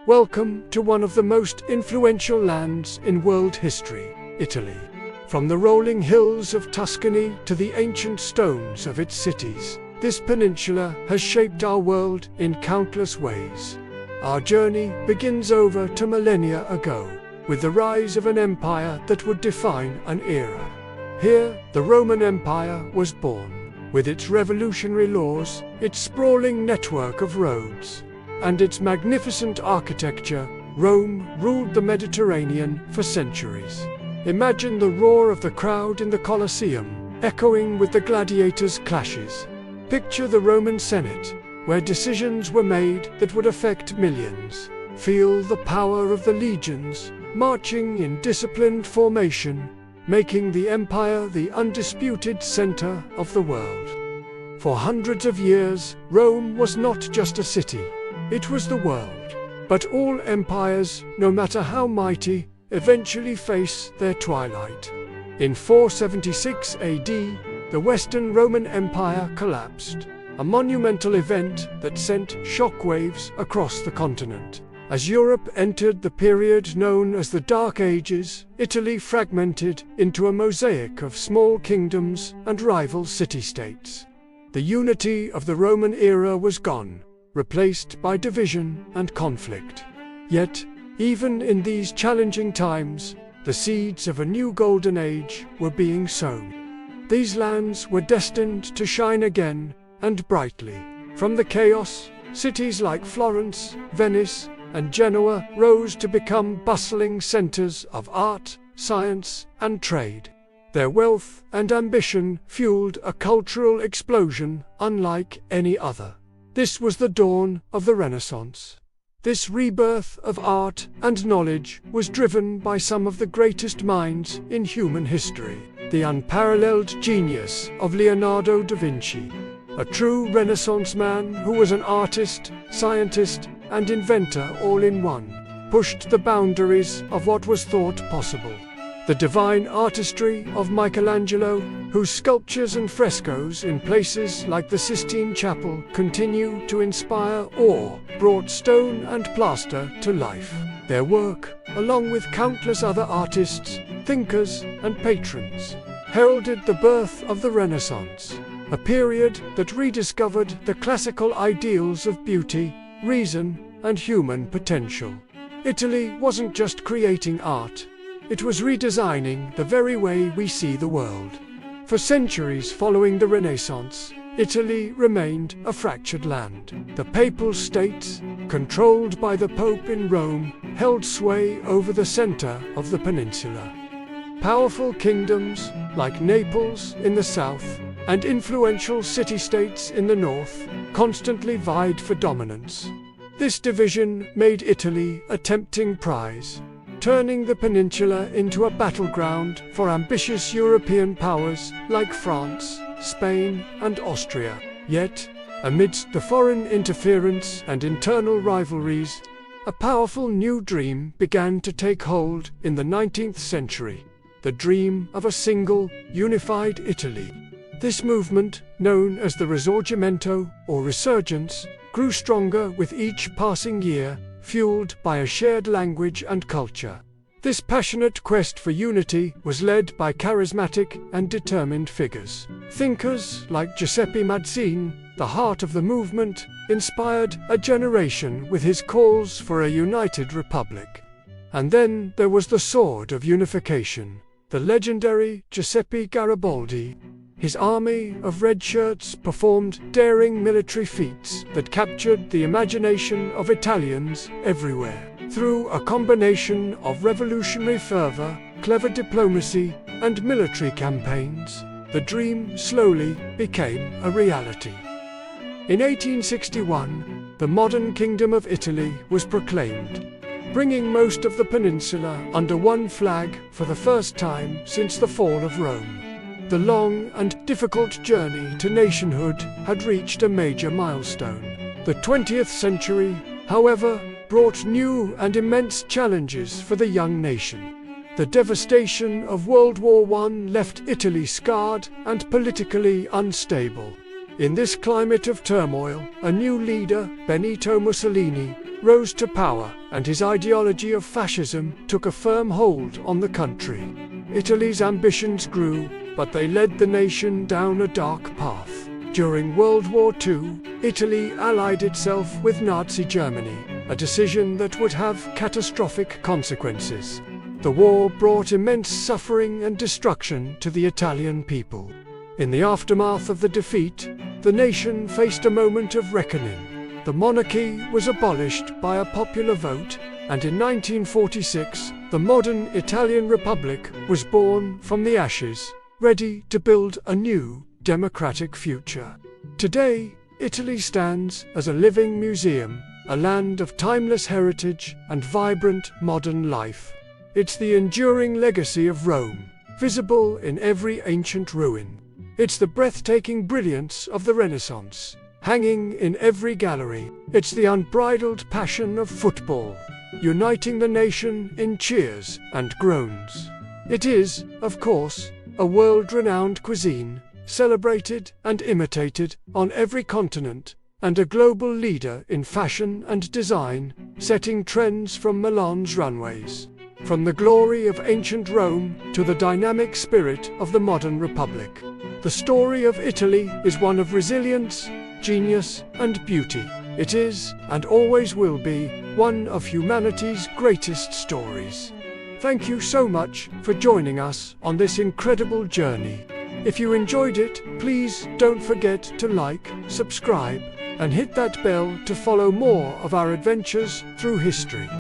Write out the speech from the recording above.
Welcome to one of the most influential lands in world history, Italy. From the rolling hills of Tuscany to the ancient stones of its cities, this peninsula has shaped our world in countless ways. Our journey begins over 2 millennia ago, with the rise of an empire that would define an era. Here, the Roman Empire was born, with its revolutionary laws, its sprawling network of roads, and its magnificent architecture. Rome ruled the Mediterranean for centuries. Imagine the roar of the crowd in the Colosseum, echoing with the gladiators' clashes. Picture the Roman Senate, where decisions were made that would affect millions. Feel the power of the legions, marching in disciplined formation, making the empire the undisputed center of the world. For hundreds of years, Rome was not just a city. It was the world. But all empires, no matter how mighty, eventually face their twilight. In 476 AD, the Western Roman Empire collapsed, a monumental event that sent shockwaves across the continent. As Europe entered the period known as the Dark Ages, Italy fragmented into a mosaic of small kingdoms and rival city-states. The unity of the Roman era was gone, replaced by division and conflict. Yet, even in these challenging times, the seeds of a new golden age were being sown. These lands were destined to shine again, and brightly. From the chaos, cities like Florence, Venice, and Genoa rose to become bustling centers of art, science, and trade. Their wealth and ambition fueled a cultural explosion unlike any other. This was the dawn of the Renaissance. This rebirth of art and knowledge was driven by some of the greatest minds in human history. The unparalleled genius of Leonardo da Vinci, a true Renaissance man who was an artist, scientist, and inventor all in one, pushed the boundaries of what was thought possible. The divine artistry of Michelangelo, whose sculptures and frescoes in places like the Sistine Chapel continue to inspire awe, brought stone and plaster to life. Their work, along with countless other artists, thinkers, and patrons, heralded the birth of the Renaissance, a period that rediscovered the classical ideals of beauty, reason, and human potential. Italy wasn't just creating art. It was redesigning the very way we see the world. For centuries following the Renaissance, Italy remained a fractured land. The Papal States, controlled by the Pope in Rome, held sway over the center of the peninsula. Powerful kingdoms, like Naples in the south, and influential city-states in the north, constantly vied for dominance. This division made Italy a tempting prize, turning the peninsula into a battleground for ambitious European powers like France, Spain, and Austria. Yet, amidst the foreign interference and internal rivalries, a powerful new dream began to take hold in the 19th century, the dream of a single, unified Italy. This movement, known as the Risorgimento, or Resurgence, grew stronger with each passing year, fueled by a shared language and culture. This passionate quest for unity was led by charismatic and determined figures. Thinkers like Giuseppe Mazzini, the heart of the movement, inspired a generation with his calls for a united republic. And then there was the sword of unification, the legendary Giuseppe Garibaldi. His army of red shirts performed daring military feats that captured the imagination of Italians everywhere. Through a combination of revolutionary fervor, clever diplomacy, and military campaigns, the dream slowly became a reality. In 1861, the modern Kingdom of Italy was proclaimed, bringing most of the peninsula under one flag for the first time since the fall of Rome. The long and difficult journey to nationhood had reached a major milestone. The 20th century, however, brought new and immense challenges for the young nation. The devastation of World War I left Italy scarred and politically unstable. In this climate of turmoil, a new leader, Benito Mussolini, rose to power, and his ideology of fascism took a firm hold on the country. Italy's ambitions grew, but they led the nation down a dark path. During World War II, Italy allied itself with Nazi Germany, a decision that would have catastrophic consequences. The war brought immense suffering and destruction to the Italian people. In the aftermath of the defeat, the nation faced a moment of reckoning. The monarchy was abolished by a popular vote, and in 1946, the modern Italian Republic was born from the ashes, ready to build a new, democratic future. Today, Italy stands as a living museum, a land of timeless heritage and vibrant modern life. It's the enduring legacy of Rome, visible in every ancient ruin. It's the breathtaking brilliance of the Renaissance, hanging in every gallery. It's the unbridled passion of football, uniting the nation in cheers and groans. It is, of course, a world-renowned cuisine, celebrated and imitated on every continent, and a global leader in fashion and design, setting trends from Milan's runways. From the glory of ancient Rome to the dynamic spirit of the modern republic, the story of Italy is one of resilience, genius, and beauty. It is, and always will be, one of humanity's greatest stories. Thank you so much for joining us on this incredible journey. If you enjoyed it, please don't forget to like, subscribe, and hit that bell to follow more of our adventures through history.